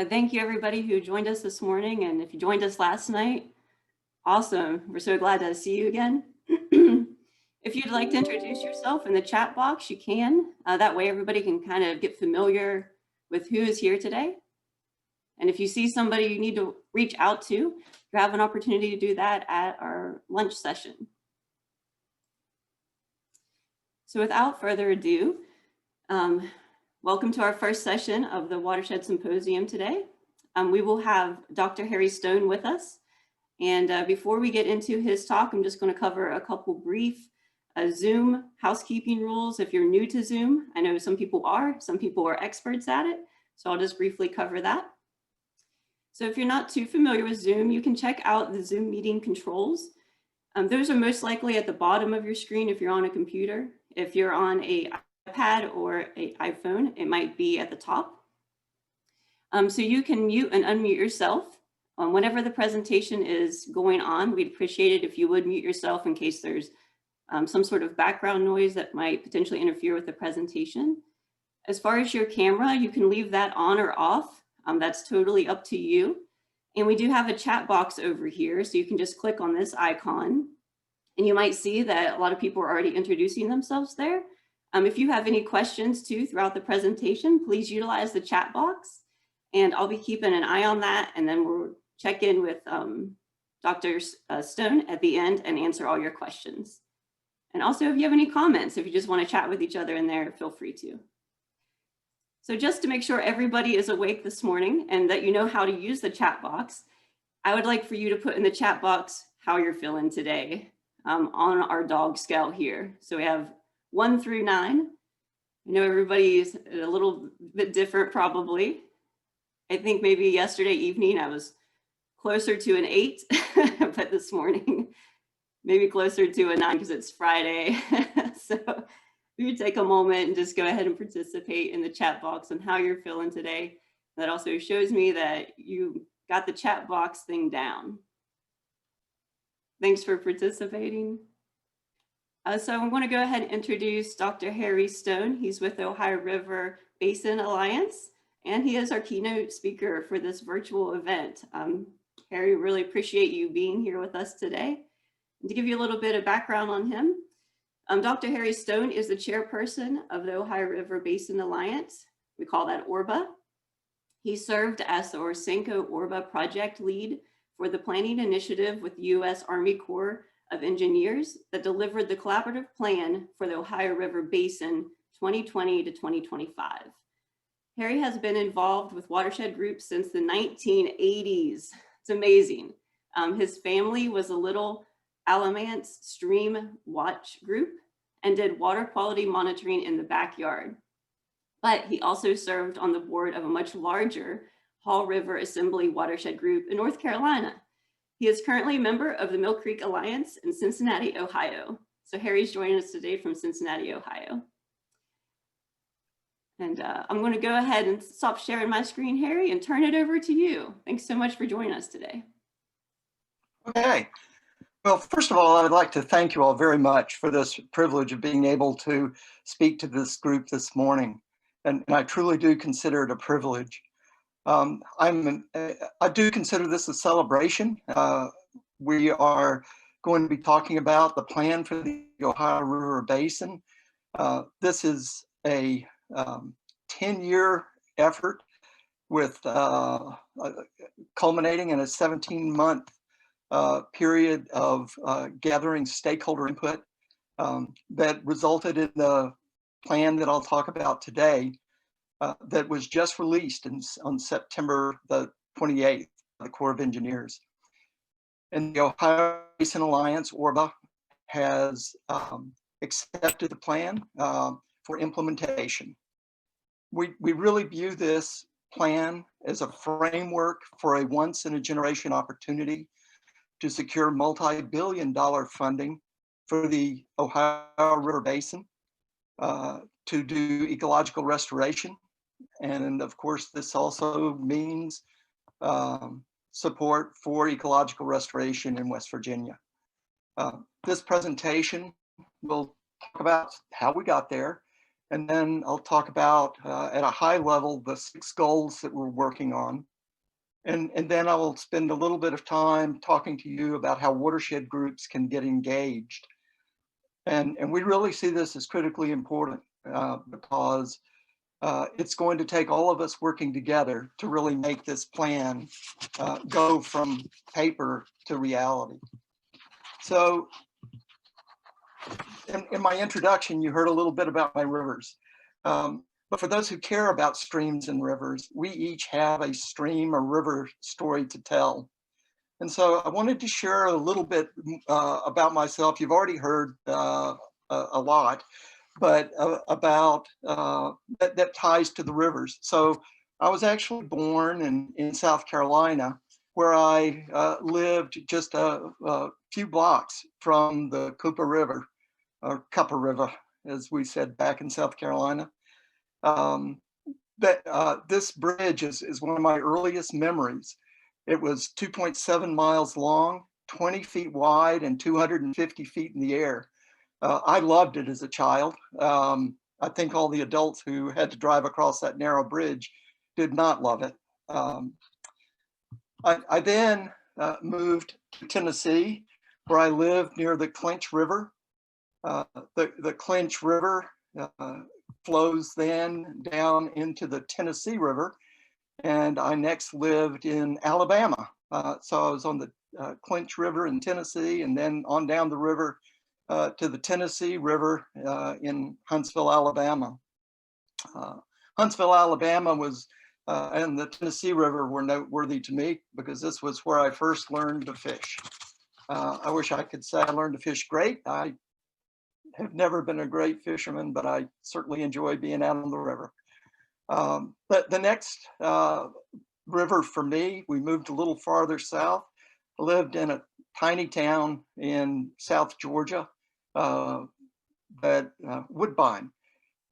Thank you everybody who joined us this morning, and if you joined us last night, awesome. We're so glad to see you again. If you'd like to introduce yourself in the chat box, you can. That way everybody can kind of get familiar with who is here today. And if you see somebody you need to reach out to, you have an opportunity to do that at our lunch session. So without further ado, welcome to our first session of the Watershed Symposium today. We will have Dr. Harry Stone with us. And before we get into his talk, I'm just going to cover a couple brief Zoom housekeeping rules. If you're new to Zoom, I know some people are experts at it. So I'll just briefly cover that. So if you're not too familiar with Zoom, you can check out the Zoom meeting controls. Those are most likely at the bottom of your screen if you're on a computer. If you're on an iPad or an iPhone, it might be at the top. So you can mute and unmute yourself. Whenever the presentation is going on, we'd appreciate it if you would mute yourself in case there's some sort of background noise that might potentially interfere with the presentation. As far as your camera, you can leave that on or off. That's totally up to you. And we do have a chat box over here, so you can just click on this icon. And you might see that a lot of people are already introducing themselves there. If you have any questions too throughout the presentation, please utilize the chat box. And I'll be keeping an eye on that. And then we'll check in with Dr. Stone at the end and answer all your questions. And also, if you have any comments, if you just want to chat with each other in there, feel free to. So just to make sure everybody is awake this morning and that you know how to use the chat box, I would like for you to put in the chat box how you're feeling today on our dog scale here. So we have 1 through 9. I know everybody's a little bit different probably. I think maybe yesterday evening I was closer to an 8, but this morning maybe closer to a 9 because it's Friday. So you take a moment and just go ahead and participate in the chat box on how you're feeling today. That also shows me that you got the chat box thing down. Thanks for participating. So I'm going to go ahead and introduce Dr. Harry Stone. He's with the Ohio River Basin Alliance, and he is our keynote speaker for this virtual event. Harry, really appreciate you being here with us today. And to give you a little bit of background on him, Dr. Harry Stone is the chairperson of the Ohio River Basin Alliance. We call that ORBA. He served as the Orsenco ORBA project lead for the planning initiative with the U.S. Army Corps of Engineers that delivered the collaborative plan for the Ohio River Basin 2020 to 2025. Harry has been involved with watershed groups since the 1980s. It's amazing. His family was a Little Alamance Stream Watch group and did water quality monitoring in the backyard. But he also served on the board of a much larger Hall River Assembly watershed group in North Carolina. He is currently a member of the Mill Creek Alliance in Cincinnati, Ohio. So Harry's joining us today from Cincinnati, Ohio. And I'm going to go ahead and stop sharing my screen, Harry, and turn it over to you. Thanks so much for joining us today. Okay. Well, first of all, I would like to thank you all very much for this privilege of being able to speak to this group this morning. And I truly do consider it a privilege. I do consider this a celebration. We are going to be talking about the plan for the Ohio River Basin. This is a 10-year effort with culminating in a 17-month period of gathering stakeholder input that resulted in the plan that I'll talk about today that was just released on September the 28th by the Corps of Engineers. And the Ohio Basin Alliance, ORBA, has accepted the plan for implementation. We really view this plan as a framework for a once-in-a-generation opportunity to secure multi-billion-dollar funding for the Ohio River Basin to do ecological restoration. And of course, this also means support for ecological restoration in West Virginia. This presentation will talk about how we got there And then I'll talk about, at a high level, the 6 goals that we're working on. And then I will spend a little bit of time talking to you about how watershed groups can get engaged. And we really see this as critically important because it's going to take all of us working together to really make this plan go from paper to reality. So in my introduction, you heard a little bit about my rivers. But for those who care about streams and rivers, we each have a stream or river story to tell. And so I wanted to share a little bit about myself. You've already heard a lot, but about that ties to the rivers. So I was actually born in South Carolina, where I lived just a few blocks from the Cooper River, or Cupper River, as we said back in South Carolina. This bridge is one of my earliest memories. It was 2.7 miles long, 20 feet wide, and 250 feet in the air. I loved it as a child. I think all the adults who had to drive across that narrow bridge did not love it. I then moved to Tennessee, where I lived near the Clinch River. The Clinch River flows then down into the Tennessee River, and I next lived in Alabama. So I was on the Clinch River in Tennessee, and then on down the river to the Tennessee River in Huntsville, Alabama. Huntsville, Alabama was, and the Tennessee River were noteworthy to me because this was where I first learned to fish. I wish I could say I learned to fish great. I have never been a great fisherman, but I certainly enjoy being out on the river. But the next river for me, we moved a little farther south. I lived in a tiny town in South Georgia, Woodbine,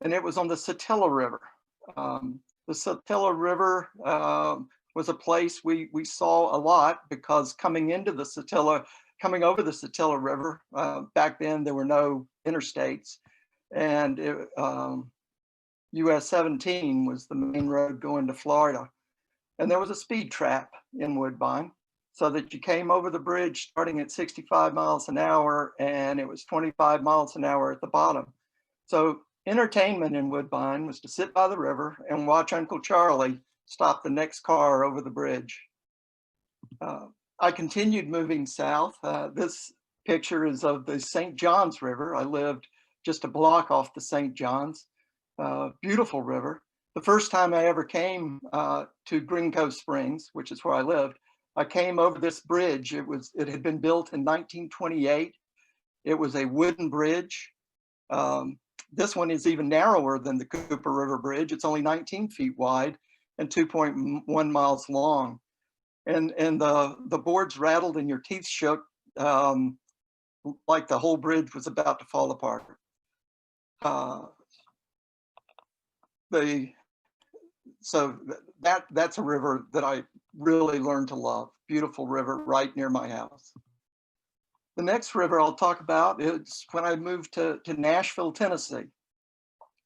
and it was on the Satilla River. The Satilla River was a place we saw a lot because coming over the Satilla River, back then there were no interstates, and US 17 was the main road going to Florida. And there was a speed trap in Woodbine, so that you came over the bridge starting at 65 miles an hour, and it was 25 miles an hour at the bottom. So entertainment in Woodbine was to sit by the river and watch Uncle Charlie stop the next car over the bridge. I continued moving south. This picture is of the St. Johns River. I lived just a block off the St. Johns. Beautiful river. The first time I ever came to Green Cove Springs, which is where I lived, I came over this bridge. It had been built in 1928. It was a wooden bridge. This one is even narrower than the Cooper River Bridge. It's only 19 feet wide and 2.1 miles long. And the boards rattled and your teeth shook like the whole bridge was about to fall apart. So that's a river that I really learned to love. Beautiful river right near my house. The next river I'll talk about is when I moved to Nashville, Tennessee.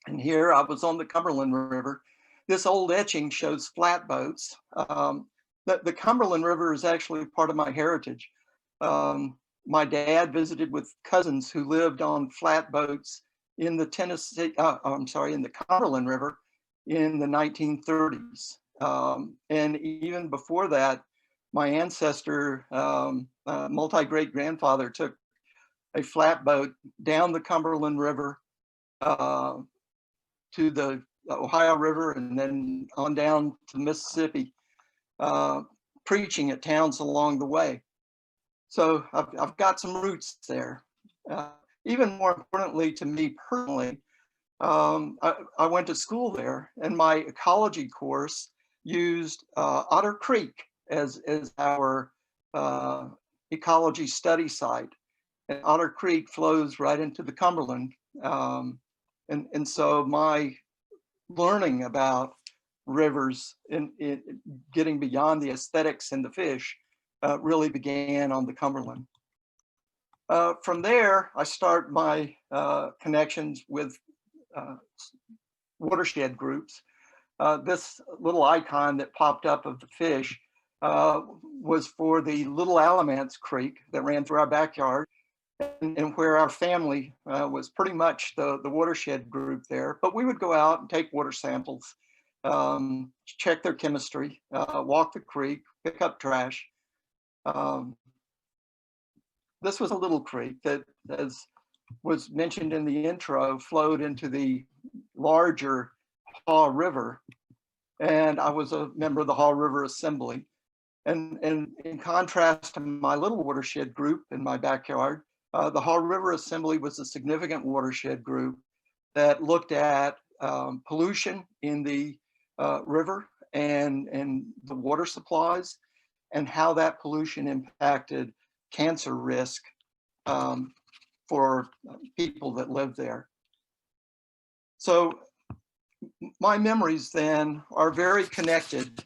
And here I was on the Cumberland River. This old etching shows flatboats. The Cumberland River is actually part of my heritage. My dad visited with cousins who lived on flatboats in the in the Cumberland River in the 1930s. And even before that, my ancestor, multi-great-grandfather, took a flatboat down the Cumberland River to the Ohio River and then on down to Mississippi, preaching at towns along the way. So I've got some roots there. Even more importantly to me personally, I went to school there, and my ecology course used Otter Creek as our ecology study site. And Otter Creek flows right into the Cumberland. And so my learning about rivers and getting beyond the aesthetics and the fish really began on the Cumberland. From there, I start my connections with watershed groups. This little icon that popped up of the fish was for the Little Alamance Creek that ran through our backyard, and where our family was pretty much the watershed group there. But we would go out and take water samples, check their chemistry, walk the creek, pick up trash. This was a little creek that, as was mentioned in the intro, flowed into the larger Haw River. And I was a member of the Haw River Assembly. And in contrast to my little watershed group in my backyard, the Haw River Assembly was a significant watershed group that looked at pollution in the river and the water supplies, and how that pollution impacted cancer risk for people that live there. So my memories then are very connected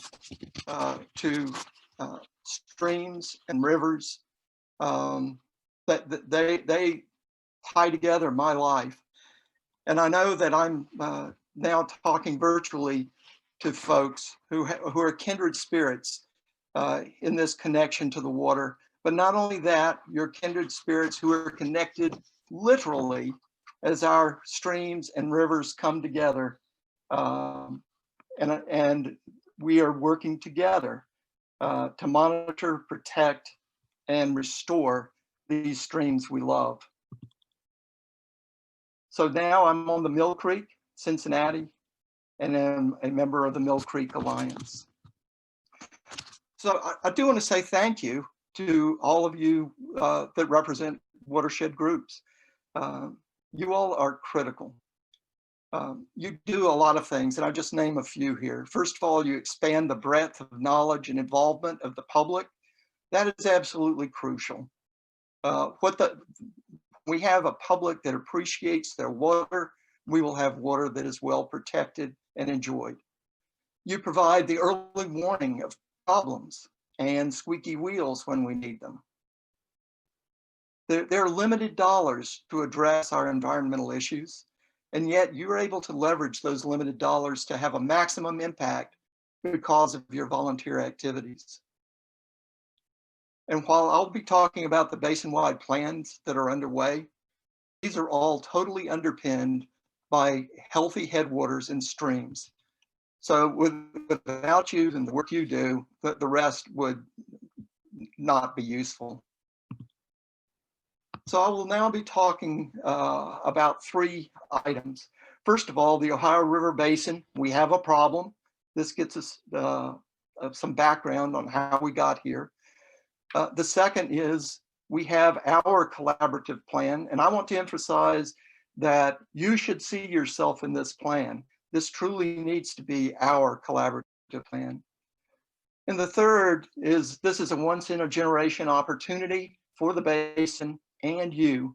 to streams and rivers. That they tie together my life. And I know that I'm now talking virtually to folks who are kindred spirits in this connection to the water. But not only that, you're kindred spirits who are connected literally as our streams and rivers come together. And we are working together to monitor, protect, and restore these streams we love. So now I'm on the Mill Creek, Cincinnati, and am a member of the Mill Creek Alliance. So I do want to say thank you to all of you that represent watershed groups. You all are critical. You do a lot of things, and I'll just name a few here. First of all, you expand the breadth of knowledge and involvement of the public. That is absolutely crucial. We have a public that appreciates their water, we will have water that is well protected and enjoyed. You provide the early warning of problems and squeaky wheels when we need them. There are limited dollars to address our environmental issues, and yet you're able to leverage those limited dollars to have a maximum impact because of your volunteer activities. And while I'll be talking about the basin-wide plans that are underway, these are all totally underpinned by healthy headwaters and streams. So without you and the work you do, the rest would not be useful. So I will now be talking about 3 items. First of all, the Ohio River Basin, we have a problem. This gets us some background on how we got here. The second is we have our collaborative plan, and I want to emphasize that you should see yourself in this plan. This truly needs to be our collaborative plan. And the third is this is a once-in-a-generation opportunity for the basin and you.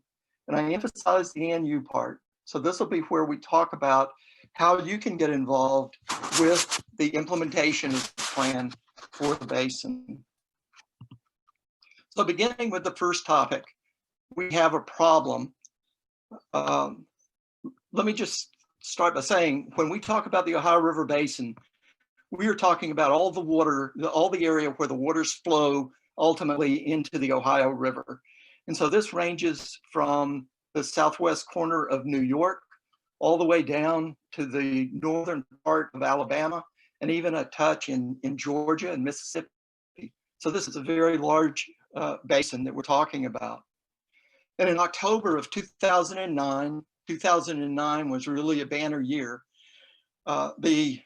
And I emphasize the and you part. So this will be where we talk about how you can get involved with the implementation of the plan for the basin. So beginning with the first topic, we have a problem. Let me just start by saying, when we talk about the Ohio River Basin, we are talking about all the water, all the area where the waters flow ultimately into the Ohio River. And so this ranges from the southwest corner of New York, all the way down to the northern part of Alabama, and even a touch in Georgia and Mississippi. So this is a very large basin that we're talking about. And in October of 2009 was really a banner year. The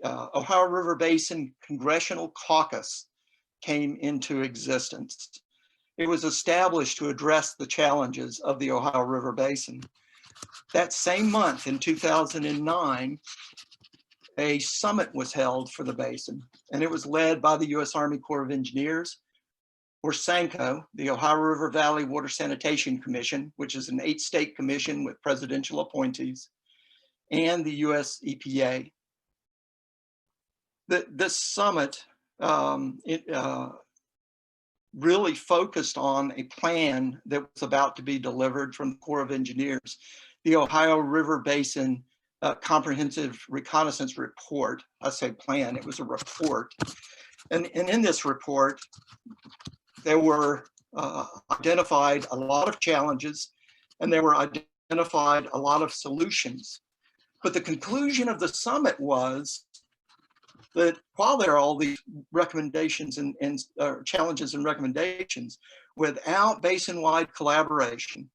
Ohio River Basin Congressional Caucus came into existence. It was established to address the challenges of the Ohio River Basin. That same month in 2009, a summit was held for the basin, and it was led by the U.S. Army Corps of Engineers, or SANCO, the Ohio River Valley Water Sanitation Commission, which is an 8-state commission with presidential appointees, and the U.S. EPA. This summit really focused on a plan that was about to be delivered from the Corps of Engineers, the Ohio River Basin Comprehensive Reconnaissance Report. I say plan, it was a report. And in this report, there were identified a lot of challenges, and there were identified a lot of solutions. But the conclusion of the summit was that while there are all these recommendations and challenges and recommendations, without basin-wide collaboration,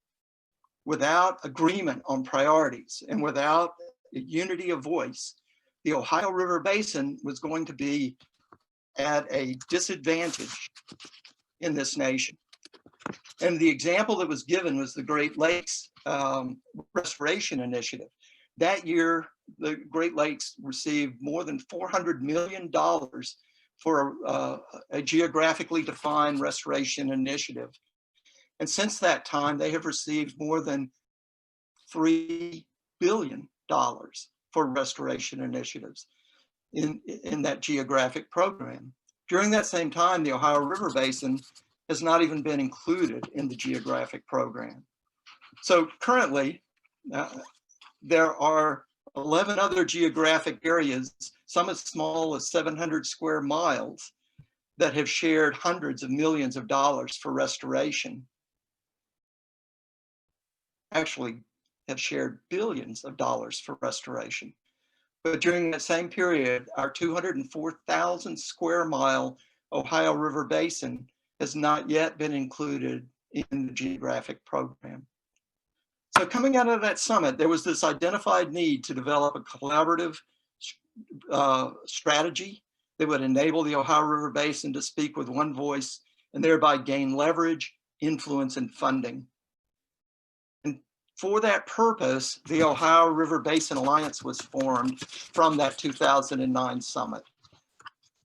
without agreement on priorities, and without unity of voice, the Ohio River Basin was going to be at a disadvantage in this nation. And the example that was given was the Great Lakes Restoration Initiative. That year, the Great Lakes received more than $400 million for a geographically defined restoration initiative. And since that time, they have received more than $3 billion for restoration initiatives in that geographic program. During that same time, the Ohio River Basin has not even been included in the geographic program. So currently, there are 11 other geographic areas, some as small as 700 square miles, that have shared hundreds of millions of dollars for restoration. Actually, have shared billions of dollars for restoration. But during that same period, our 204,000 square mile Ohio River Basin has not yet been included in the geographic program. So coming out of that summit, there was this identified need to develop a collaborative strategy that would enable the Ohio River Basin to speak with one voice and thereby gain leverage, influence, and funding. And for that purpose, the Ohio River Basin Alliance was formed from that 2009 summit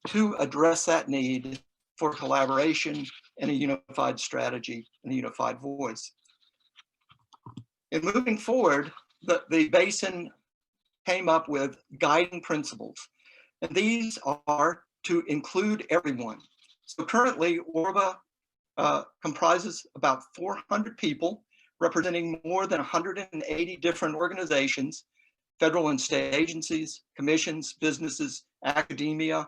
to address that need for collaboration and a unified strategy and a unified voice. And moving forward, the basin came up with guiding principles, and these are to include everyone. So currently, ORBA comprises about 400 people representing more than 180 different organizations, federal and state agencies, commissions, businesses, academia,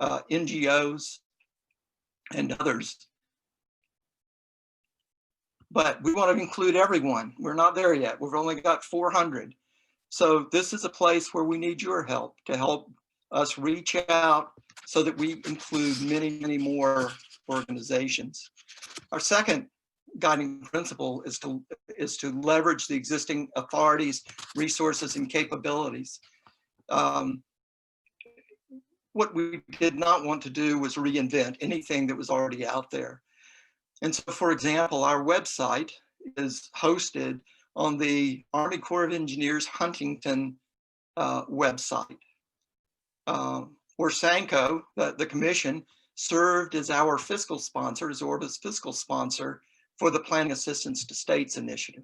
NGOs, and others. But we want to include everyone. We're not there yet. We've only got 400. So this is a place where we need your help to help us reach out so that we include many, many more organizations. Our second guiding principle is to leverage the existing authorities, resources, and capabilities. What we did not want to do was reinvent anything that was already out there. And so, for example, our website is hosted on the Army Corps of Engineers Huntington website. Orsanco, the commission, served as our fiscal sponsor, as ORBA's fiscal sponsor for the Planning Assistance to States initiative.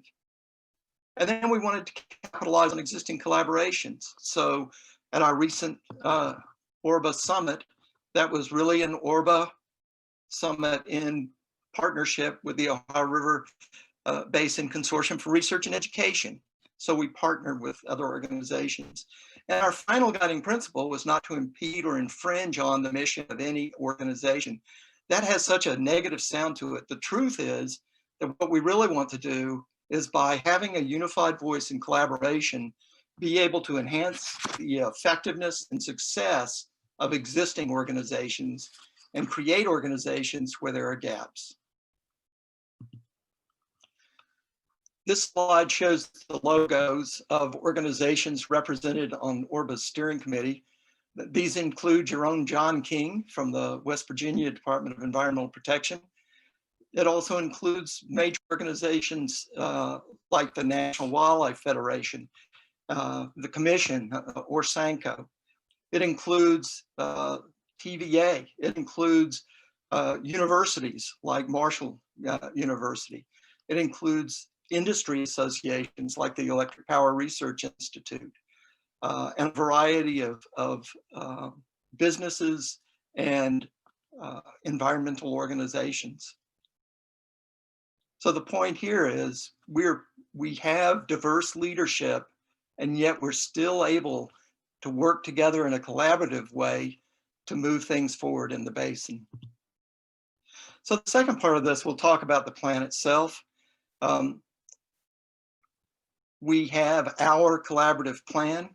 And then we wanted to capitalize on existing collaborations. So at our recent ORBA summit, that was really an ORBA summit in partnership with the Ohio River Basin Consortium for Research and Education. So we partnered with other organizations. And our final guiding principle was not to impede or infringe on the mission of any organization. That has such a negative sound to it. The truth is that what we really want to do is, by having a unified voice and collaboration, be able to enhance the effectiveness and success of existing organizations and create organizations where there are gaps. This slide shows the logos of organizations represented on ORBA's steering committee. These include your own John King from the West Virginia Department of Environmental Protection. It also includes major organizations like the National Wildlife Federation, the Commission, Orsanco. It includes TVA. It includes universities like Marshall University. It includes industry associations like the Electric Power Research Institute, and a variety of businesses and environmental organizations. So the point here is we have diverse leadership, and yet we're still able to work together in a collaborative way to move things forward in the basin. So the second part of this, we'll talk about the plan itself. We have our collaborative plan,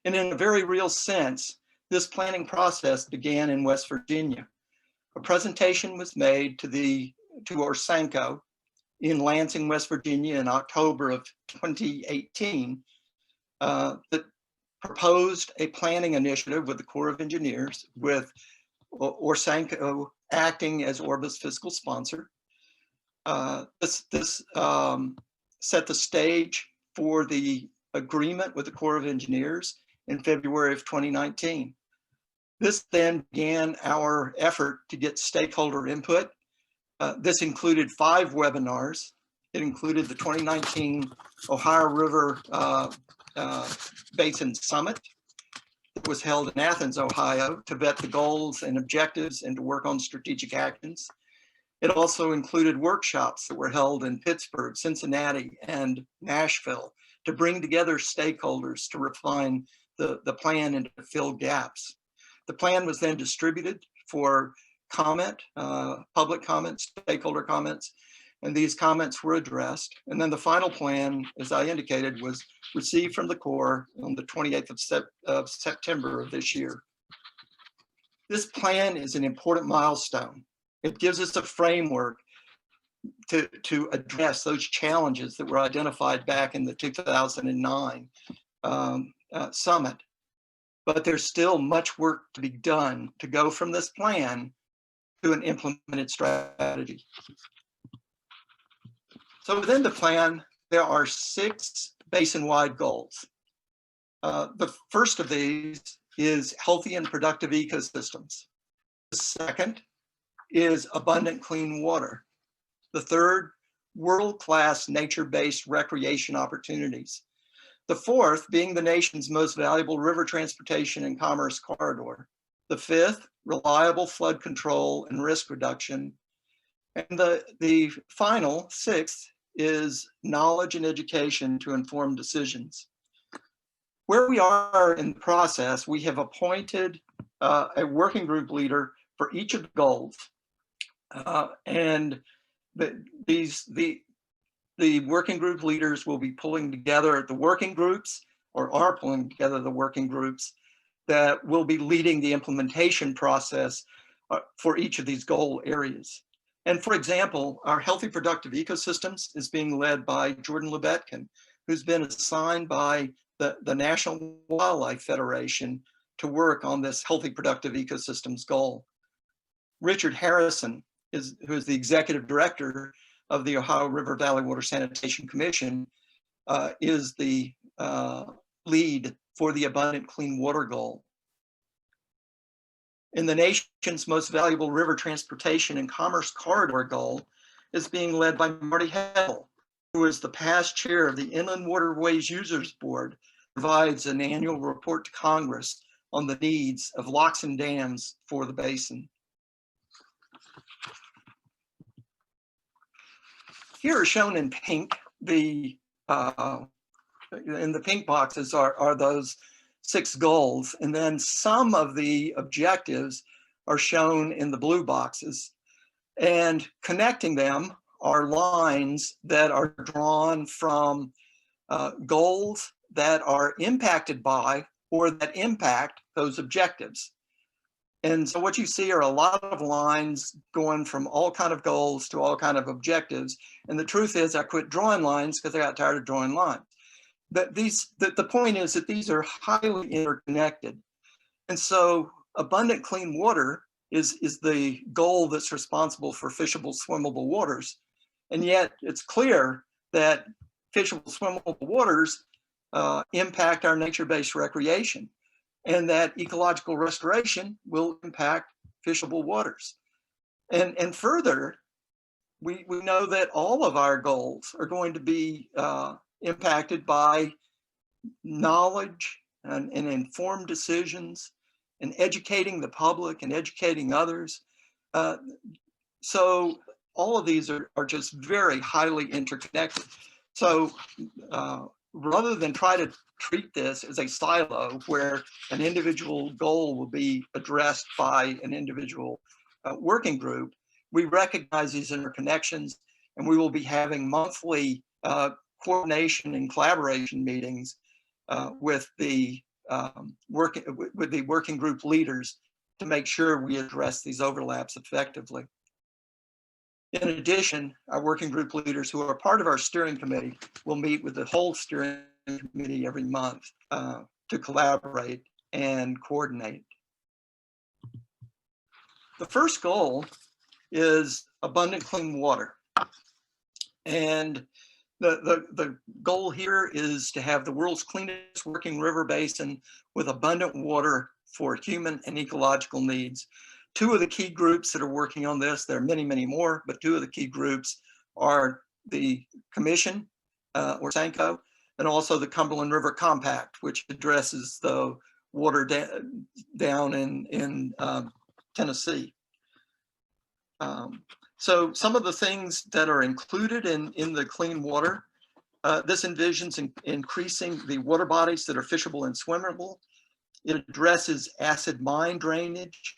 and in a very real sense, this planning process began in West Virginia. A presentation was made to Orsanco in Lansing, West Virginia in October of 2018 that proposed a planning initiative with the Corps of Engineers, with Orsanco acting as Orba's fiscal sponsor. This set the stage for the agreement with the Corps of Engineers in February of 2019. This then began our effort to get stakeholder input. This included 5 webinars. It included the 2019 Ohio River Basin Summit that was held in Athens, Ohio, to vet the goals and objectives and to work on strategic actions. It also included workshops that were held in Pittsburgh, Cincinnati, and Nashville to bring together stakeholders to refine the plan and to fill gaps. The plan was then distributed for comment, public comments, stakeholder comments, and these comments were addressed. And then the final plan, as I indicated, was received from the Corps on the 28th of September of this year. This plan is an important milestone. It gives us a framework to address those challenges that were identified back in the 2009 summit. But there's still much work to be done to go from this plan to an implemented strategy. So within the plan, there are 6 basin-wide goals. The first of these is healthy and productive ecosystems. The second is abundant clean water. The third, world-class nature-based recreation opportunities. The fourth being the nation's most valuable river transportation and commerce corridor. The fifth, reliable flood control and risk reduction. And the final, 6th, is knowledge and education to inform decisions. Where we are in the process, we have appointed a working group leader for each of the goals. And the working group leaders will be pulling together the working groups, or are pulling together the working groups that will be leading the implementation process for each of these goal areas. And for example, our healthy productive ecosystems is being led by Jordan Lebetkin, who's been assigned by the National Wildlife Federation to work on this healthy productive ecosystems goal. Richard Harrison, who is the executive director of the Ohio River Valley Water Sanitation Commission, is the lead for the abundant clean water goal. In the nation's most valuable river transportation and commerce corridor goal is being led by Marty Hell, who is the past chair of the Inland Waterways Users Board, provides an annual report to Congress on the needs of locks and dams for the basin. Here are shown in pink, in the pink boxes are those 6 goals, and then some of the objectives are shown in the blue boxes, and connecting them are lines that are drawn from goals that are impacted by or that impact those objectives. And so what you see are a lot of lines going from all kind of goals to all kind of objectives. And the truth is I quit drawing lines because I got tired of drawing lines. But the point is that these are highly interconnected. And so abundant clean water is the goal that's responsible for fishable, swimmable waters. And yet it's clear that fishable, swimmable waters impact our nature-based recreation, and that ecological restoration will impact fishable waters. And further, we know that all of our goals are going to be impacted by knowledge and informed decisions and educating the public and educating others So all of these are just very highly interconnected. So rather than try to treat this as a silo where an individual goal will be addressed by an individual working group, we recognize these interconnections, and we will be having monthly coordination and collaboration meetings with the working group leaders to make sure we address these overlaps effectively. In addition, our working group leaders who are part of our steering committee will meet with the whole steering committee every month to collaborate and coordinate. The first goal is abundant clean water. And the goal here is to have the world's cleanest working river basin with abundant water for human and ecological needs. Two of the key groups that are working on this, there are many, many more, but two of the key groups are the Commission, or SANCO, and also the Cumberland River Compact, which addresses the water down in Tennessee. So some of the things that are included in the clean water, this envisions increasing the water bodies that are fishable and swimmable. It addresses acid mine drainage.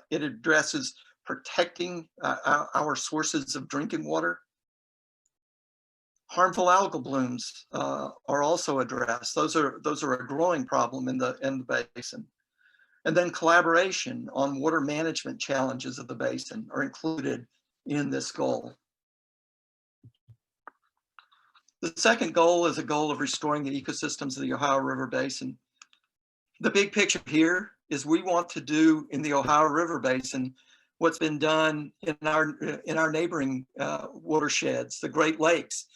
It addresses protecting our sources of drinking water. Harmful algal blooms are also addressed. Those are a growing problem in the basin. And then collaboration on water management challenges of the basin are included in this goal. The second goal is a goal of restoring the ecosystems of the Ohio River Basin. The big picture here is we want to do in the Ohio River Basin what's been done in our neighboring watersheds, the Great Lakes,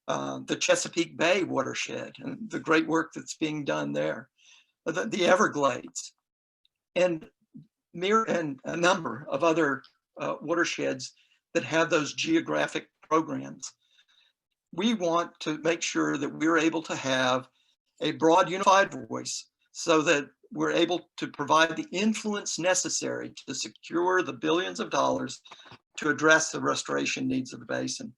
the Chesapeake Bay watershed, and the great work that's being done there, the Everglades, and a number of other watersheds that have those geographic programs. We want to make sure that we're able to have a broad, unified voice so that we're able to provide the influence necessary to secure the billions of dollars to address the restoration needs of the basin.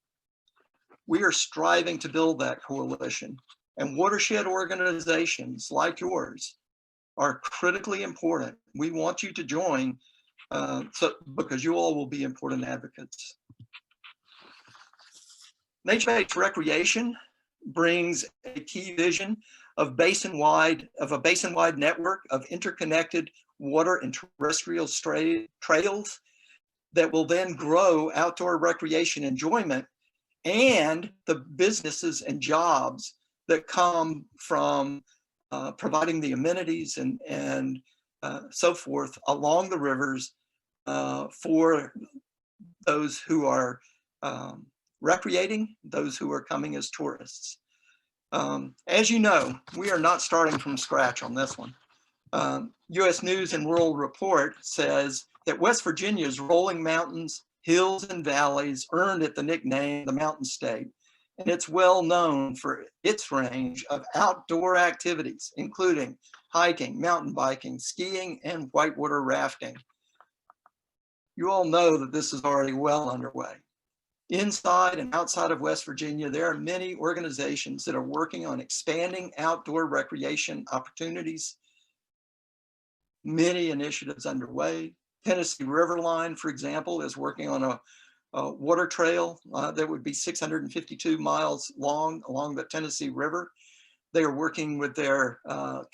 We are striving to build that coalition, and watershed organizations like yours are critically important. We want you to join because you all will be important advocates. Nature-based recreation brings a key vision of a basin-wide network of interconnected water and terrestrial trails that will then grow outdoor recreation enjoyment and the businesses and jobs that come from providing the amenities and so forth along the rivers for those who are recreating, those who are coming as tourists. As you know, we are not starting from scratch on this one. U.S. News and World Report says that West Virginia's rolling mountains, hills, and valleys earned it the nickname the Mountain State, and it's well known for its range of outdoor activities, including hiking, mountain biking, skiing, and whitewater rafting. You all know that this is already well underway. Inside and outside of West Virginia, there are many organizations that are working on expanding outdoor recreation opportunities. Many initiatives underway. Tennessee Riverline, for example, is working on a water trail that would be 652 miles long along the Tennessee River. They are working with their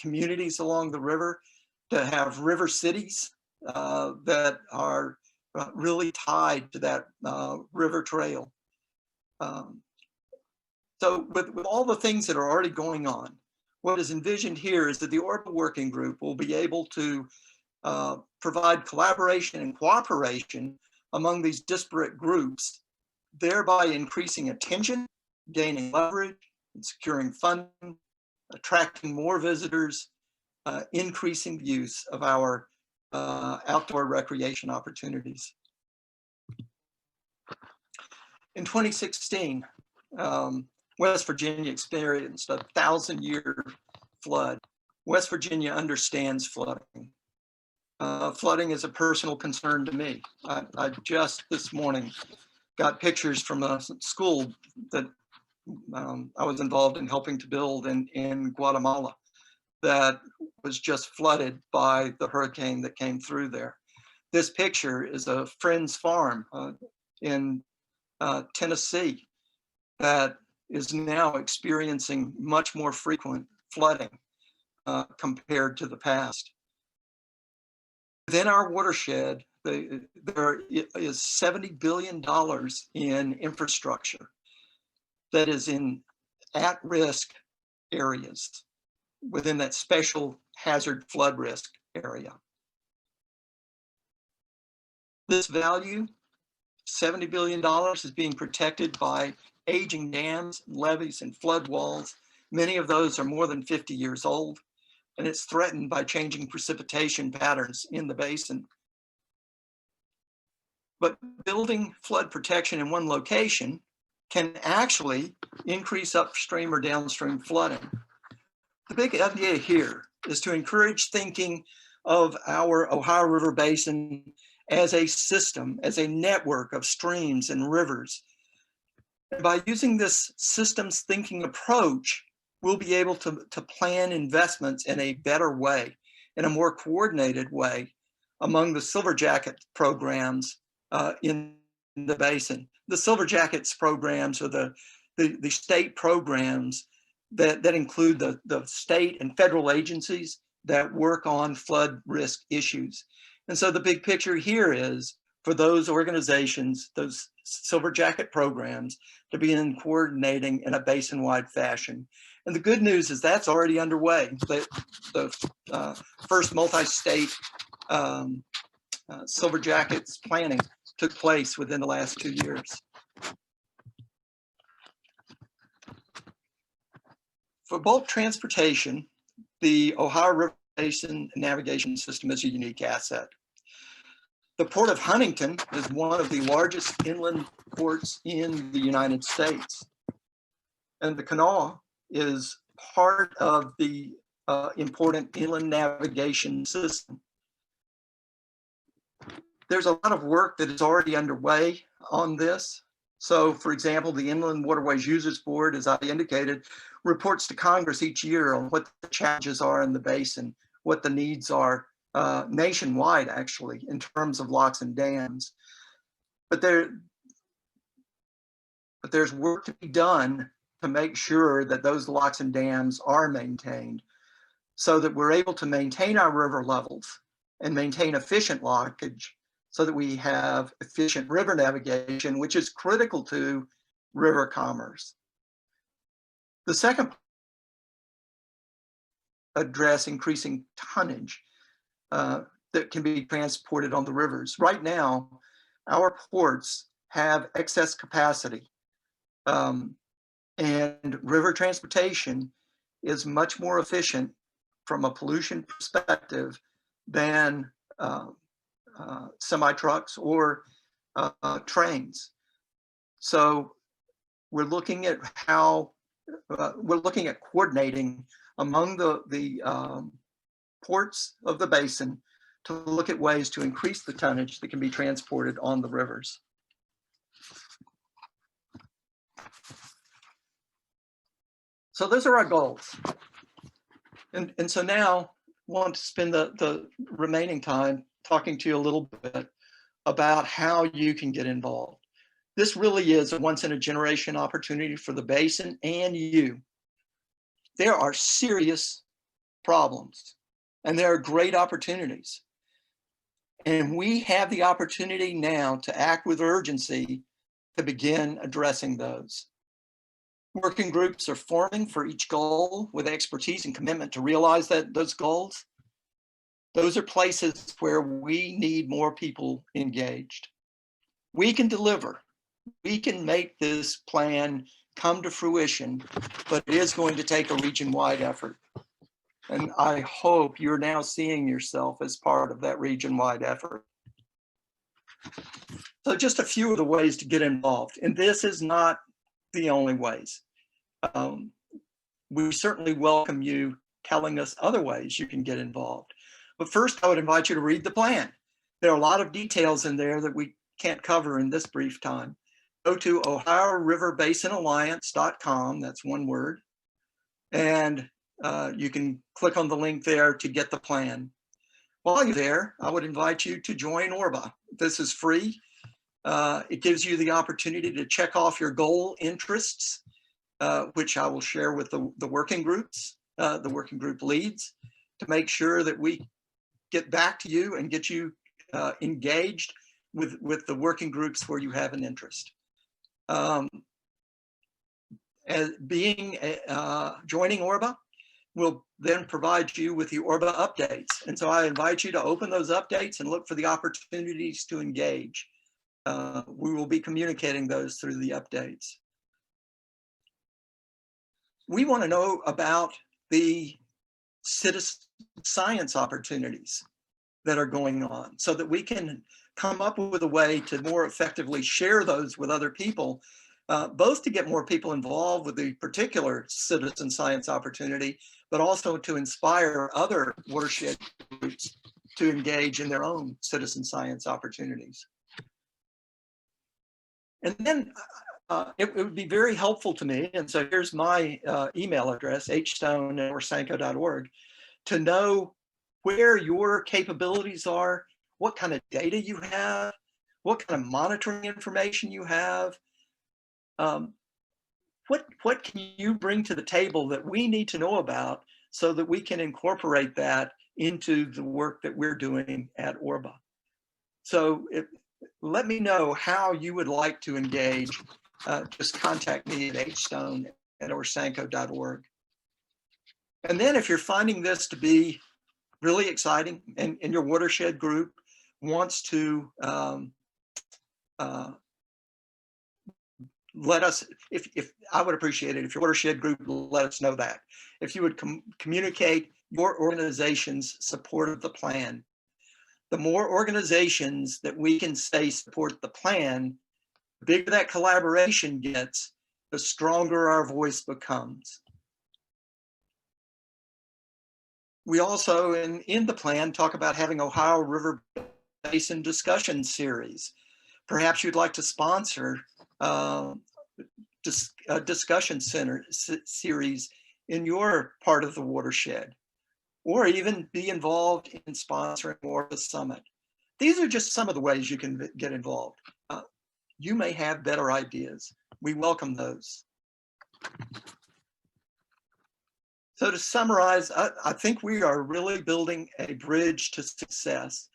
communities along the river to have river cities that are really tied to that river trail. So with all the things that are already going on, what is envisioned here is that the Orbital Working Group will be able to provide collaboration and cooperation among these disparate groups, thereby increasing attention, gaining leverage, and securing funding, attracting more visitors, increasing the use of our outdoor recreation opportunities. In 2016, West Virginia experienced a 1,000-year flood. West Virginia understands flooding. Flooding is a personal concern to me. I just this morning got pictures from a school that I was involved in helping to build in Guatemala that was just flooded by the hurricane that came through there. This picture is a friend's farm in Tennessee that is now experiencing much more frequent flooding compared to the past. Within our watershed, there is $70 billion in infrastructure that is in at-risk areas within that special hazard flood risk area. This value, $70 billion, is being protected by aging dams, levees, and flood walls. Many of those are more than 50 years old, and it's threatened by changing precipitation patterns in the basin. But building flood protection in one location can actually increase upstream or downstream flooding. The big idea here is to encourage thinking of our Ohio River Basin as a system, as a network of streams and rivers. And by using this systems thinking approach, we'll be able to plan investments in a better way, in a more coordinated way among the Silver Jacket programs in the basin. The Silver Jackets programs are the state programs that include the state and federal agencies that work on flood risk issues. And so the big picture here is for those organizations, those Silver Jacket programs, to begin coordinating in a basin-wide fashion. And the good news is that's already underway. The first multi-state Silver Jackets planning took place within the last 2 years. For bulk transportation, the Ohio River Basin Navigation System is a unique asset. The Port of Huntington is one of the largest inland ports in the United States. And the canal is part of the important inland navigation system. There's a lot of work that is already underway on this. So, for example, the Inland Waterways Users Board, as I indicated, reports to Congress each year on what the challenges are in the basin, what the needs are nationwide, actually, in terms of locks and dams. But there's work to be done to make sure that those locks and dams are maintained so that we're able to maintain our river levels and maintain efficient lockage so that we have efficient river navigation, which is critical to river commerce. The second, address increasing tonnage that can be transported on the rivers. Right now, our ports have excess capacity, and river transportation is much more efficient from a pollution perspective than semi-trucks or trains. So we're looking at how we're looking at coordinating among the ports of the basin to look at ways to increase the tonnage that can be transported on the rivers. So those are our goals. And so now I want to spend the remaining time talking to you a little bit about how you can get involved. This really is a once-in-a-generation opportunity for the basin and you. There are serious problems and there are great opportunities. And we have the opportunity now to act with urgency to begin addressing those. Working groups are forming for each goal with expertise and commitment to realize those goals. Those are places where we need more people engaged. We can deliver. We can make this plan come to fruition, but it is going to take a region-wide effort. And I hope you're now seeing yourself as part of that region-wide effort. So just a few of the ways to get involved. And this is not the only ways. We certainly welcome you telling us other ways you can get involved. But first, I would invite you to read the plan. There are a lot of details in there that we can't cover in this brief time. Go to OhioRiverBasinAlliance.com, that's one word, and you can click on the link there to get the plan. While you're there, I would invite you to join ORBA. This is free. It gives you the opportunity to check off your goal interests, which I will share with the working groups, the working group leads, to make sure that we get back to you and get you engaged with the working groups where you have an interest. Joining ORBA will then provide you with the ORBA updates. And so I invite you to open those updates and look for the opportunities to engage. We will be communicating those through the updates. We want to know about the citizen science opportunities that are going on so that we can come up with a way to more effectively share those with other people, both to get more people involved with the particular citizen science opportunity, but also to inspire other watershed groups to engage in their own citizen science opportunities. And then it would be very helpful to me, and so here's my email address, hstone@orsanco.org, to know where your capabilities are, what kind of data you have, what kind of monitoring information you have. What can you bring to the table that we need to know about so that we can incorporate that into the work that we're doing at ORBA? So let me know how you would like to engage. Just contact me at hstone@orsanco.org. And then if you're finding this to be really exciting and your watershed group wants to let us, if I would appreciate it if your watershed group let us know that. If you would communicate your organization's support of the plan. The more organizations that we can say support the plan, the bigger that collaboration gets, the stronger our voice becomes. We also, in the plan, talk about having Ohio River Basin discussion series. Perhaps you'd like to sponsor a discussion center series in your part of the watershed, or even be involved in sponsoring more of the summit. These are just some of the ways you can get involved. You may have better ideas. We welcome those. So to summarize, I think we are really building a bridge to success.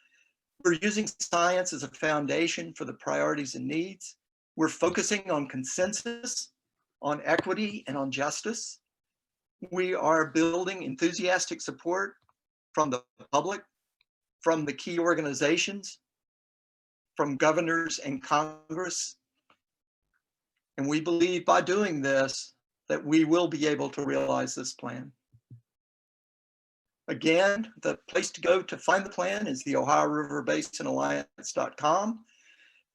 We're using science as a foundation for the priorities and needs. We're focusing on consensus, on equity, and on justice. We are building enthusiastic support from the public, from the key organizations, from governors and Congress. And we believe by doing this, that we will be able to realize this plan. Again, the place to go to find the plan is the OhioRiverBasinAlliance.com.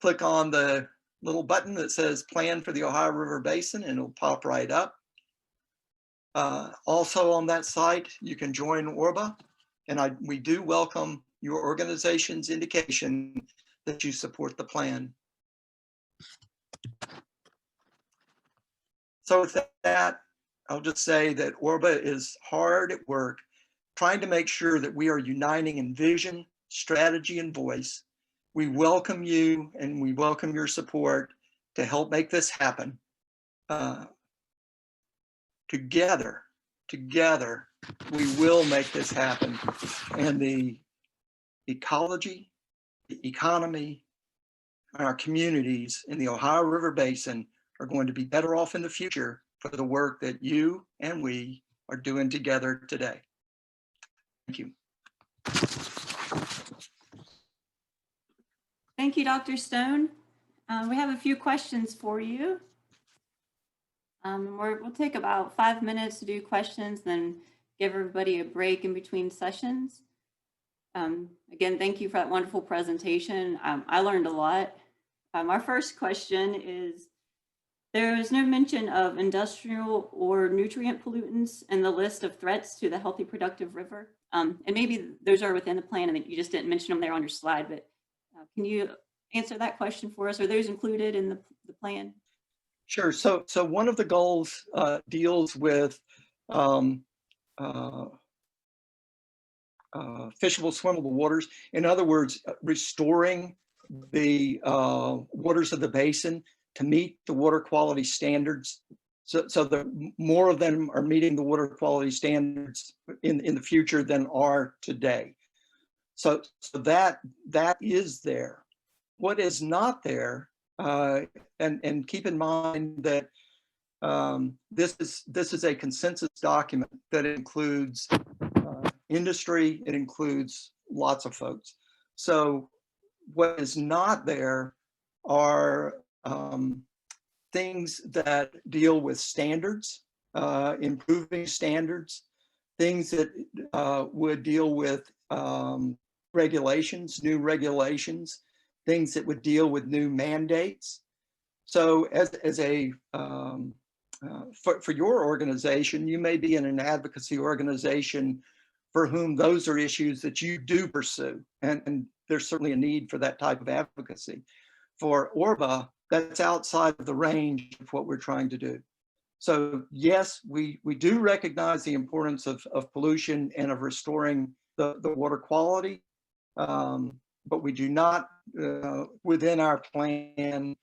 Click on the little button that says Plan for the Ohio River Basin, and it'll pop right up. Also on that site, you can join ORBA, and we do welcome your organization's indication that you support the plan. So with that, I'll just say that ORBA is hard at work trying to make sure that we are uniting in vision, strategy, and voice. We welcome you and we welcome your support to help make this happen. Together, we will make this happen. And the ecology, the economy, our communities in the Ohio River Basin are going to be better off in the future for the work that you and we are doing together today. Thank you. Thank you, Dr. Stone. We have a few questions for you. We'll take about 5 minutes to do questions, then give everybody a break in between sessions. Again, thank you for that wonderful presentation. I learned a lot. Our first question is, There is no mention of industrial or nutrient pollutants in the list of threats to the healthy, productive river. And maybe those are within the plan and you just didn't mention them there on your slide, but can you answer that question for us? Are those included in the plan? Sure. So one of the goals deals with um, fishable, swimmable waters. In other words, restoring the waters of the basin to meet the water quality standards. So that more of them are meeting the water quality standards in the future than are today. So that is there. What is not there, and keep in mind that this is a consensus document that includes industry, it includes lots of folks. So what is not there are things that deal with standards, improving standards, things that would deal with regulations, new regulations, things that would deal with new mandates. So as a for your organization, you may be in an advocacy organization for whom those are issues that you do pursue. And there's certainly a need for that type of advocacy. For ORBA, that's outside of the range of what we're trying to do. So yes, we do recognize the importance of pollution and of restoring the water quality, but we do not, within our plan,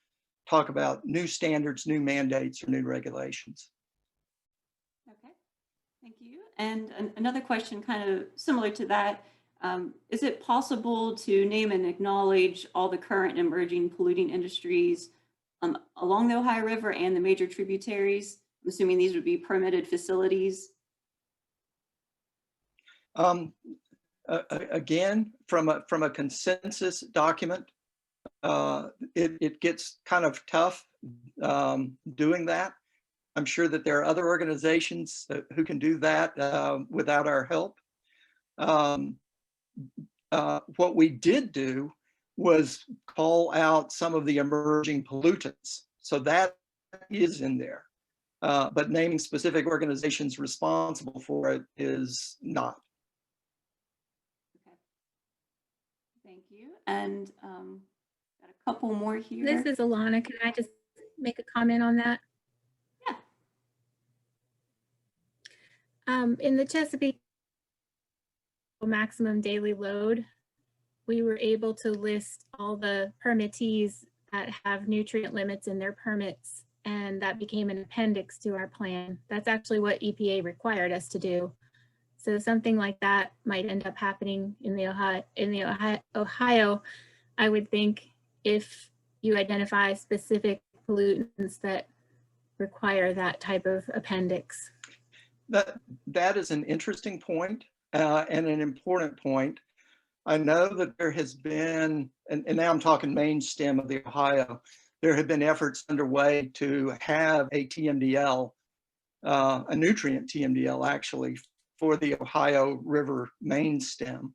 talk about new standards, new mandates, or new regulations. Okay, thank you. And another question kind of similar to that, is it possible to name and acknowledge all the current emerging polluting industries along the Ohio River and the major tributaries? I'm assuming these would be permitted facilities. Again, from a consensus document, it gets kind of tough doing that. I'm sure that there are other organizations who can do that without our help. What we did do was call out some of the emerging pollutants. So that is in there. But naming specific organizations responsible for it is not. Okay. Thank you. And got a couple more here. This is Alana. Can I just make a comment on that? Yeah. In the Chesapeake maximum daily load, we were able to list all the permittees that have nutrient limits in their permits, and that became an appendix to our plan. That's actually what EPA required us to do. So something like that might end up happening in Ohio, I would think, if you identify specific pollutants that require that type of appendix. That is an interesting point and an important point. I know that there has been, and now I'm talking main stem of the Ohio, there have been efforts underway to have a TMDL, a nutrient TMDL actually, for the Ohio River main stem.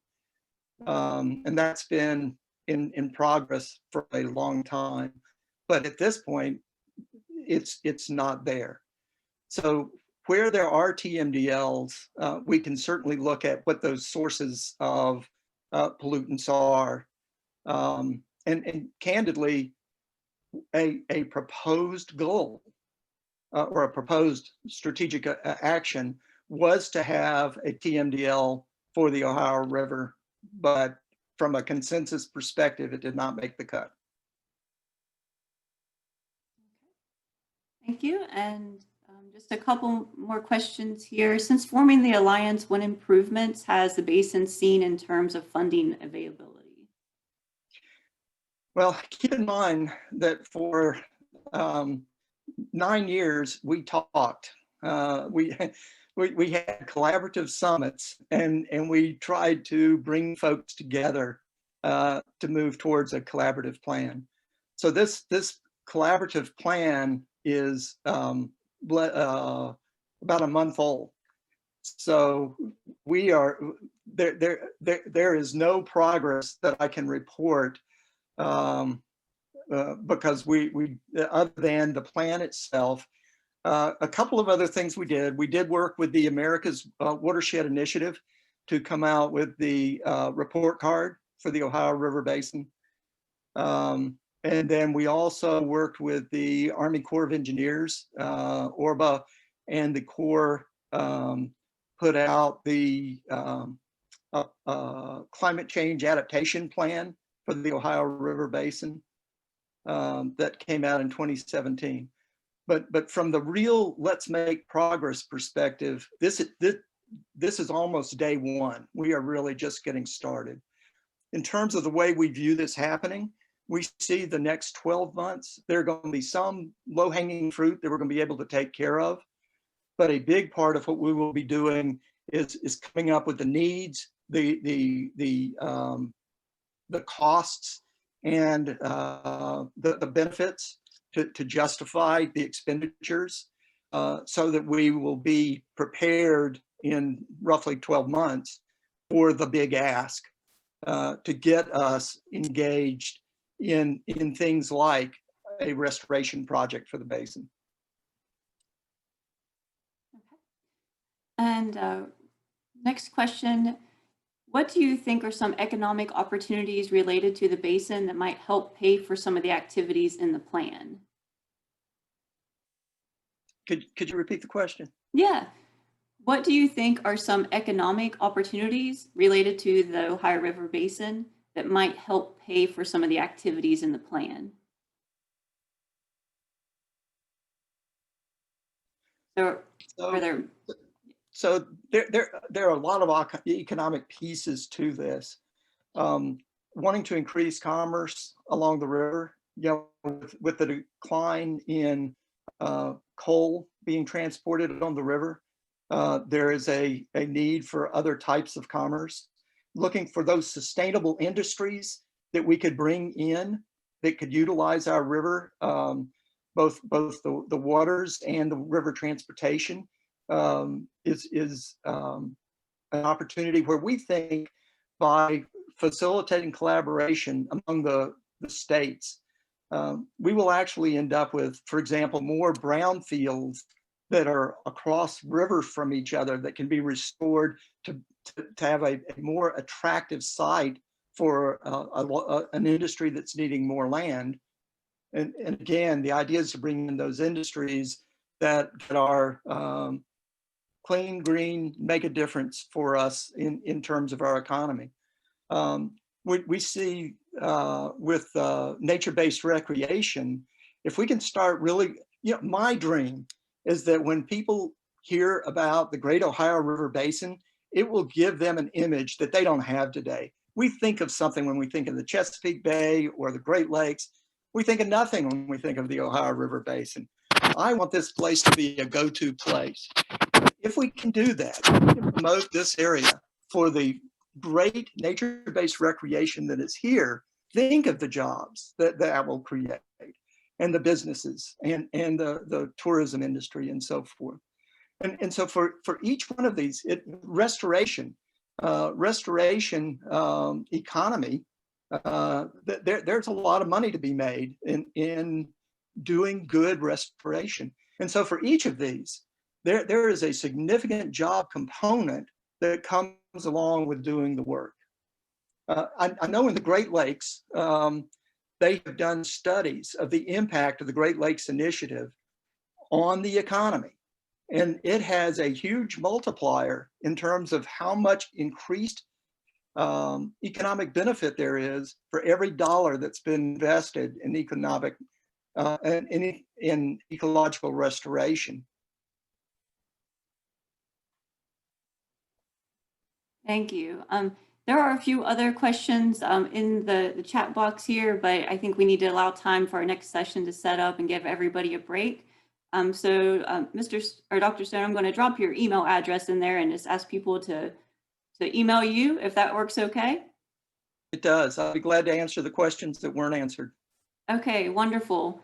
And that's been in progress for a long time. But at this point, it's not there. So where there are TMDLs, we can certainly look at what those sources of pollutants are. And candidly, a proposed goal or a proposed strategic action was to have a TMDL for the Ohio River, but from a consensus perspective, it did not make the cut. Thank you. And just a couple more questions here. Since forming the Alliance, what improvements has the basin seen in terms of funding availability? Well, keep in mind that for 9 years, we talked. We had collaborative summits, and we tried to bring folks together to move towards a collaborative plan. So this collaborative plan is about a month old. So we are there is no progress that I can report because we other than the plan itself, a couple of other things we did. We did work with the America's Watershed Initiative to come out with the report card for the Ohio River Basin. And then we also worked with the Army Corps of Engineers, ORBA, and the Corps put out the climate change adaptation plan for the Ohio River Basin that came out in 2017. But from the real let's make progress perspective, this is almost day one. We are really just getting started. In terms of the way we view this happening, we see the next 12 months, there are going to be some low-hanging fruit that we're going to be able to take care of. But a big part of what we will be doing is coming up with the needs, the costs, and the benefits to justify the expenditures, so that we will be prepared in roughly 12 months for the big ask to get us engaged in things like a restoration project for the basin. And next question, what do you think are some economic opportunities related to the basin that might help pay for some of the activities in the plan? Could you repeat the question? Yeah. What do you think are some economic opportunities related to the Ohio River Basin that might help pay for some of the activities in the plan? So there are a lot of economic pieces to this. Wanting to increase commerce along the river, with the decline in coal being transported on the river, there is a need for other types of commerce. Looking for those sustainable industries that we could bring in that could utilize our river, both the waters and the river transportation, is an opportunity where we think by facilitating collaboration among the states, we will actually end up with, for example, more brownfields that are across rivers from each other that can be restored to have a more attractive site for an industry that's needing more land. And again, the idea is to bring in those industries that are clean, green, make a difference for us in terms of our economy. We see with nature-based recreation, if we can start really, my dream is that when people hear about the Great Ohio River Basin, it will give them an image that they don't have today. We think of something when we think of the Chesapeake Bay or the Great Lakes. We think of nothing when we think of the Ohio River Basin. I want this place to be a go-to place. If we can do that, we can promote this area for the great nature-based recreation that is here. Think of the jobs that will create, and the businesses, and the tourism industry, and so forth. And so for each one of these, restoration economy, there's a lot of money to be made in doing good restoration. And so for each of these, there is a significant job component that comes along with doing the work. I know in the Great Lakes, they have done studies of the impact of the Great Lakes Initiative on the economy. And it has a huge multiplier in terms of how much increased economic benefit there is for every dollar that's been invested in economic in ecological restoration. Thank you. There are a few other questions in the chat box here, but I think we need to allow time for our next session to set up and give everybody a break. Dr. Stone, I'm going to drop your email address in there and just ask people to email you if that works okay. It does. I'll be glad to answer the questions that weren't answered. Okay, wonderful.